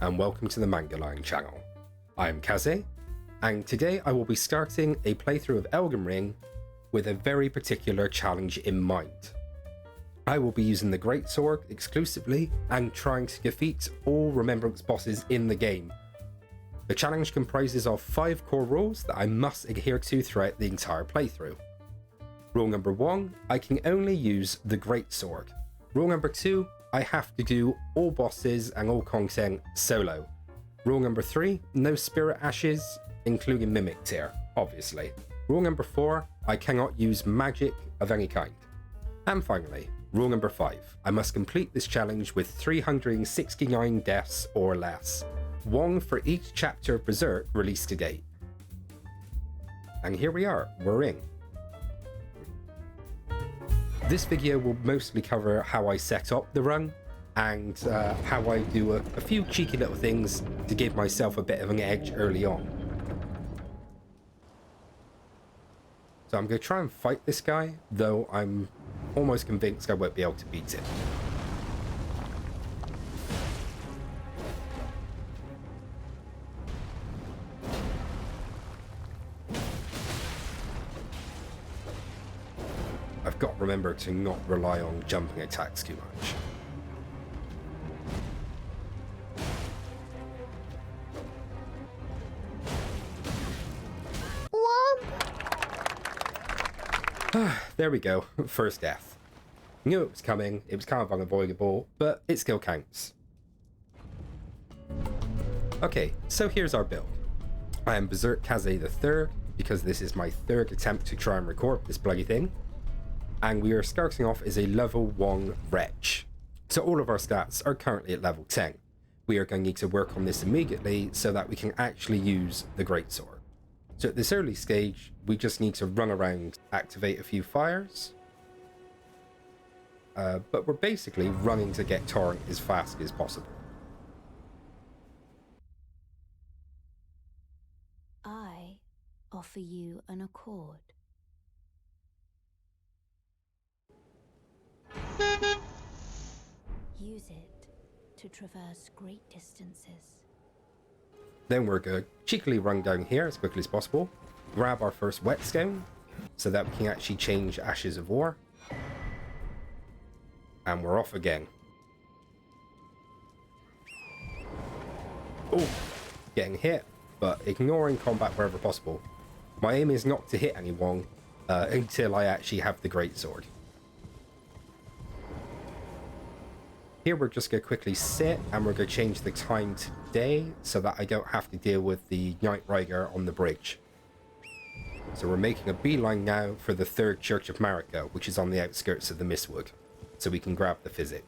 and welcome to the Manga Line channel. I am Kaze, and today I will be starting a playthrough of Elden Ring with a very particular challenge in mind. I will be using the Greatsword exclusively and trying to defeat all Remembrance bosses in the game. The challenge comprises of 5 core rules that I must adhere to throughout the entire playthrough. Rule number 1, I can only use the Greatsword. Rule number 2, I have to do all bosses and all content solo. Rule number 3, no spirit ashes, including mimic tier, obviously. Rule number 4, I cannot use magic of any kind. And finally, rule number 5, I must complete this challenge with 369 deaths or less, 1 for each chapter of Berserk released to date. And here we are, we're in. This video will mostly cover how I set up the run and how I do a few cheeky little things to give myself a bit of an edge early on. So I'm going to try and fight this guy, though I'm almost convinced I won't be able to beat it. I've got to remember to not rely on jumping attacks too much. There we go, first death. Knew it was coming, it was kind of unavoidable, but it still counts. Okay, so here's our build. I am Berserk Kaze III, because this is my 3rd attempt to try and record this bloody thing. And we are starting off as a level 1 wretch. So all of our stats are currently at level 10. We are going to need to work on this immediately so that we can actually use the Greatsword. So at this early stage, we just need to run around, activate a few fires. But we're basically running to get Torrent as fast as possible. I offer you an accord. Use it to traverse great distances. Then we're going to cheekily run down here as quickly as possible, grab our first whetstone so that we can actually change Ashes of War. And we're off again. Oh, getting hit, but ignoring combat wherever possible. My aim is not to hit anyone until I actually have the Greatsword. Here we're just going to quickly sit and we're going to change the time to day so that I don't have to deal with the Night Rider on the bridge. So we're making a beeline now for the 3rd Church of Marika, which is on the outskirts of the Mistwood, so we can grab the physic.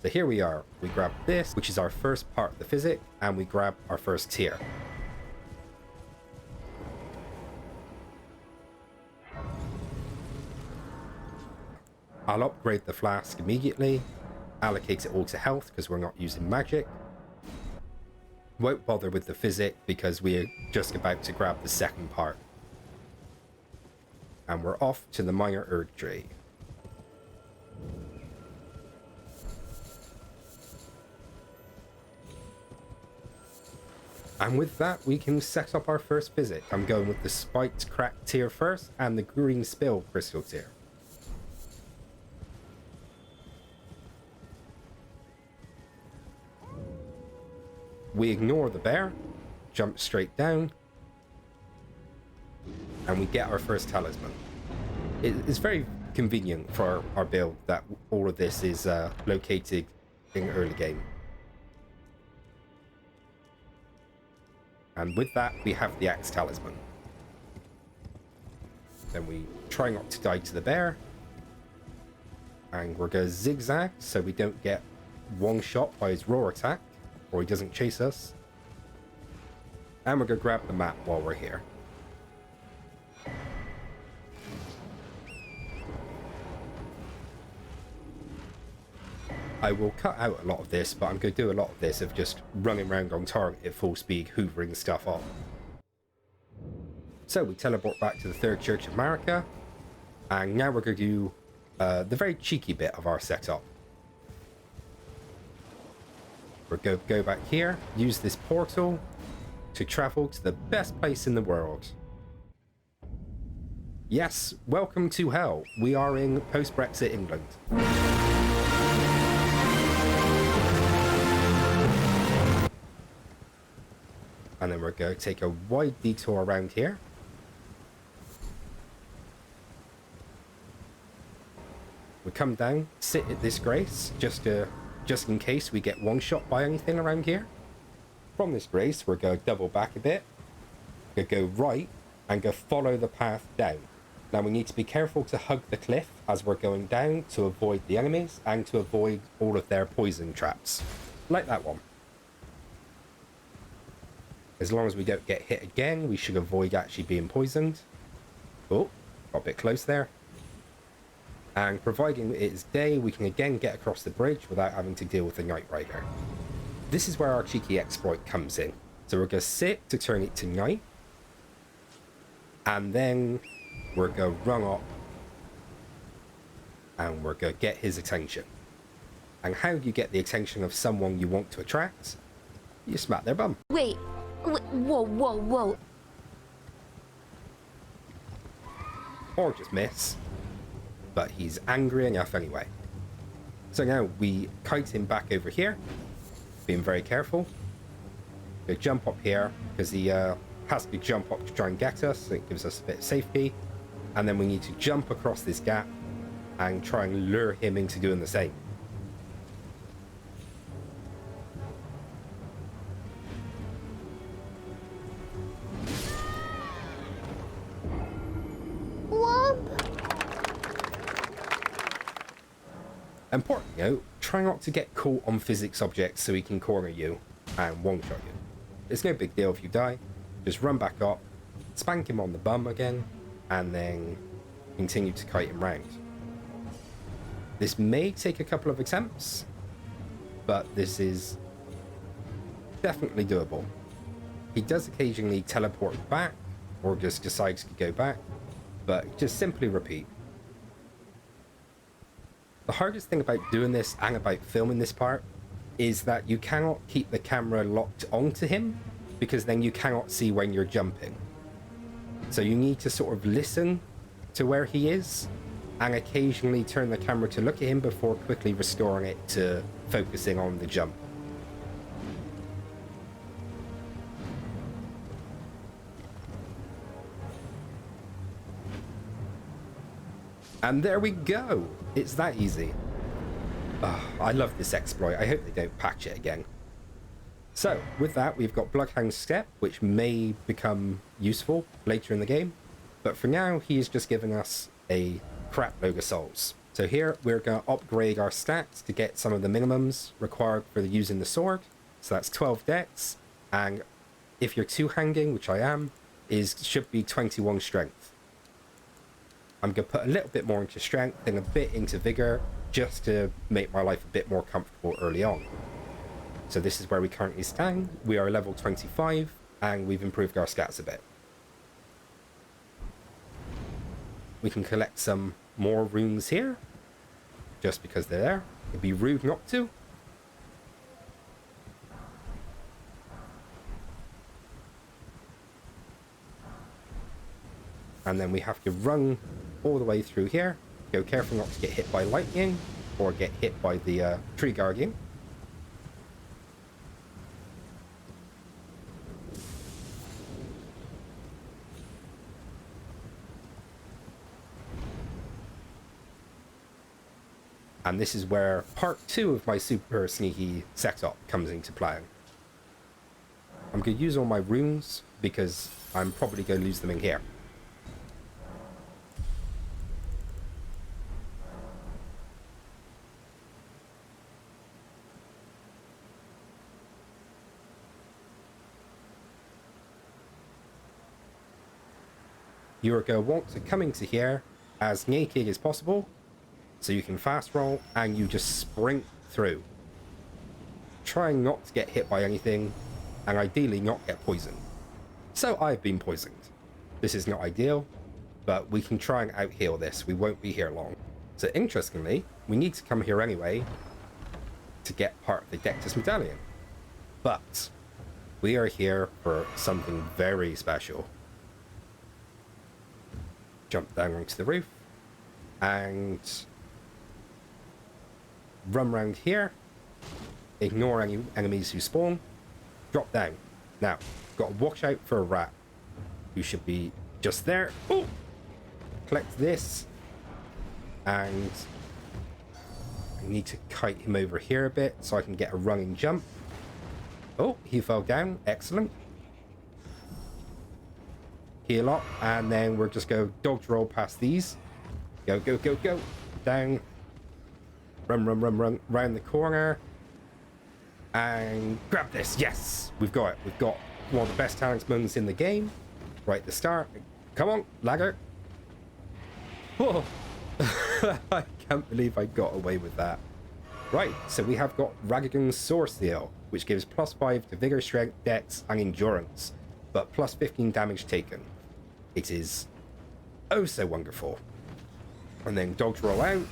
So here we are, we grab this, which is our first part of the physic, and we grab our first tier. I'll upgrade the flask immediately, allocate it all to health because we're not using magic. Won't bother with the physic because we're just about to grab the 2nd part. And we're off to the Minor Erdtree. And with that, we can set up our first physic. I'm going with the Spiked Crack tier first and the Green Spill Crystal tier. We ignore the bear, jump straight down, and we get our first talisman. It's very convenient for our build that all of this is located in early game. And with that, we have the Axe Talisman. Then we try not to die to the bear. And we're going to zigzag so we don't get one shot by his raw attack, or he doesn't chase us. And we're going to grab the map while we're here. I will cut out a lot of this, but I'm going to do a lot of this of just running around on target at full speed, hoovering stuff off. So we teleport back to the 3rd Church of Marika, and now we're going to do the very cheeky bit of our setup. We're going to go back here, use this portal to travel to the best place in the world. Yes, welcome to hell. We are in post-Brexit England. And then we're going to take a wide detour around here. We come down, sit at this grace, just in case we get one-shot by anything around here. From this grace, we're going to double back a bit. We're going to go right and go follow the path down. Now we need to be careful to hug the cliff as we're going down to avoid the enemies and to avoid all of their poison traps. Like that one. As long as we don't get hit again, we should avoid actually being poisoned. Oh, got a bit close there. And providing it is day, we can again get across the bridge without having to deal with the Night Rider. This is where our cheeky exploit comes in. So we're going to sit to turn it to night. And then we're going to run up. And we're going to get his attention. And how do you get the attention of someone you want to attract? You smack their bum. Wait, whoa. Or just miss. But he's angry enough anyway. So now we kite him back over here. Being very careful. Go jump up here because he has to jump up to try and get us. So it gives us a bit of safety. And then we need to jump across this gap and try and lure him into doing the same. Important note, try not to get caught on physics objects so he can corner you and one-shot you. It's no big deal if you die. Just run back up, spank him on the bum again, and then continue to kite him round. This may take a couple of attempts, but this is definitely doable. He does occasionally teleport back, or just decides to go back, but just simply repeat. The hardest thing about doing this and about filming this part is that you cannot keep the camera locked onto him because then you cannot see when you're jumping. So you need to sort of listen to where he is and occasionally turn the camera to look at him before quickly restoring it to focusing on the jump. And there we go! It's that easy. Oh, I love this exploit. I hope they don't patch it again. So, with that, we've got Bloodhound Step, which may become useful later in the game. But for now, he is just giving us a crap load of souls. So here, we're going to upgrade our stats to get some of the minimums required for using the sword. So that's 12 dex, and if you're two-handing, which I am, should be 21 strength. I'm going to put a little bit more into strength and a bit into vigor just to make my life a bit more comfortable early on. So this is where we currently stand. We are level 25 and we've improved our stats a bit. We can collect some more runes here just because they're there. It'd be rude not to. And then we have to run all the way through here. Go careful not to get hit by lightning or get hit by the tree guardian. And this is where part 2 of my super sneaky setup comes into play. I'm going to use all my runes because I'm probably going to lose them in here. You're going to want to come into here as naked as possible so you can fast roll and you just sprint through. Trying not to get hit by anything and ideally not get poisoned. So I've been poisoned. This is not ideal, but we can try and out-heal this. We won't be here long. So interestingly, we need to come here anyway to get part of the Dectus Medallion. But we are here for something very special. Jump down onto the roof and run around here. Ignore any enemies who spawn. Drop down. Now, got to watch out for a rat who should be just there. Oh! Collect this. And I need to kite him over here a bit so I can get a running jump. Oh, he fell down. Excellent. Heal up, and then we're just go dodge roll past these. Go, go, go, go. Down. Run, run, run, run. Round the corner. And grab this. Yes, we've got it. We've got one of the best talismans in the game. Right at the start. Come on, lagger. Whoa. I can't believe I got away with that. Right, so we have got Radagon's Soreseal, which gives +5 to Vigor, Strength, Dex, and Endurance, but +15 damage taken. It is oh so wonderful. And then dodge roll out.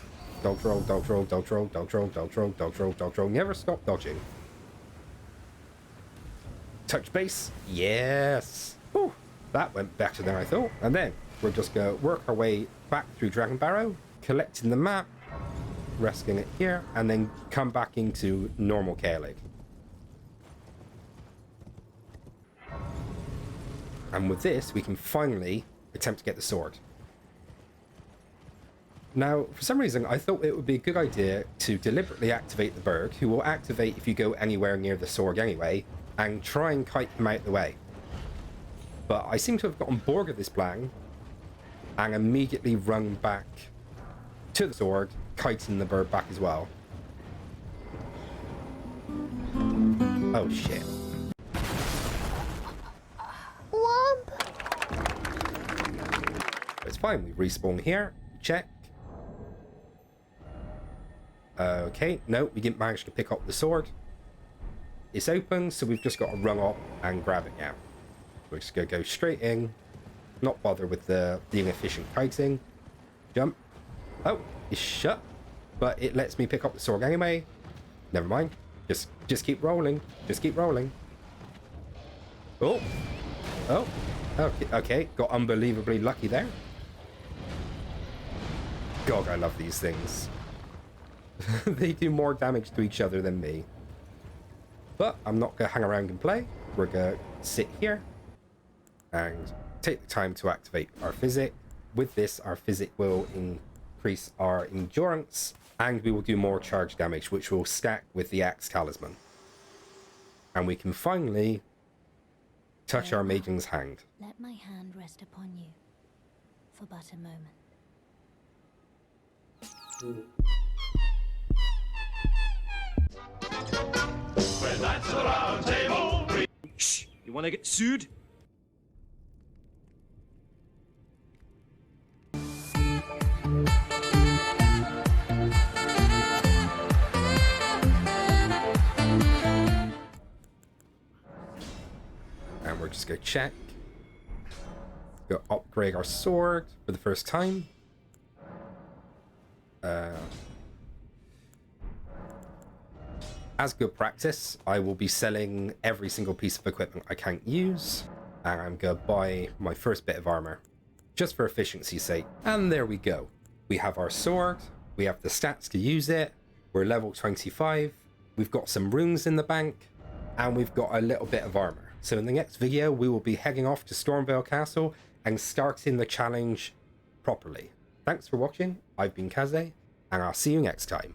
Dodge roll, dodge roll, dodge roll, dodge roll, dodge roll, dodge roll, dodge roll. Never stop dodging. Touch base. Yes. Whew, that went better than I thought. And then we're just going to work our way back through Dragon Barrow, collecting the map, resting it here, and then come back into normal Caellid. And with this, we can finally attempt to get the sword. Now, for some reason, I thought it would be a good idea to deliberately activate the Berg, who will activate if you go anywhere near the sword anyway, and try and kite him out the way. But I seem to have gotten bored of this plan, and immediately run back to the sword, kiting the bird back as well. Oh shit. Womp. It's fine, we respawn here, check. Okay, no, we didn't manage to pick up the sword. It's open, so we've just got to run up and grab it now. We're just going to go straight in, not bother with the inefficient kiting. Jump. Oh, it's shut, but it lets me pick up the sword anyway. Never mind. Just keep rolling. Just keep rolling. Oh. Oh. Okay. Got unbelievably lucky there. God, I love these things. They do more damage to each other than me. But I'm not going to hang around and play. We're going to sit here and take the time to activate our physic. With this, our physic will increase our endurance, and we will do more charge damage, which will stack with the axe talisman. And we can finally touch our maiden's hand. Let my hand rest upon you for but a moment. Well, that's the round table. Shh! You want to get sued? And we're just going to check. Go upgrade our sword for the first time. As good practice, I will be selling every single piece of equipment I can't use, and I'm going to buy my first bit of armor, just for efficiency's sake. And there we go. We have our sword, we have the stats to use it, we're level 25, we've got some runes in the bank, and we've got a little bit of armor. So in the next video, we will be heading off to Stormvale Castle and starting the challenge properly. Thanks for watching, I've been Kaze, and I'll see you next time.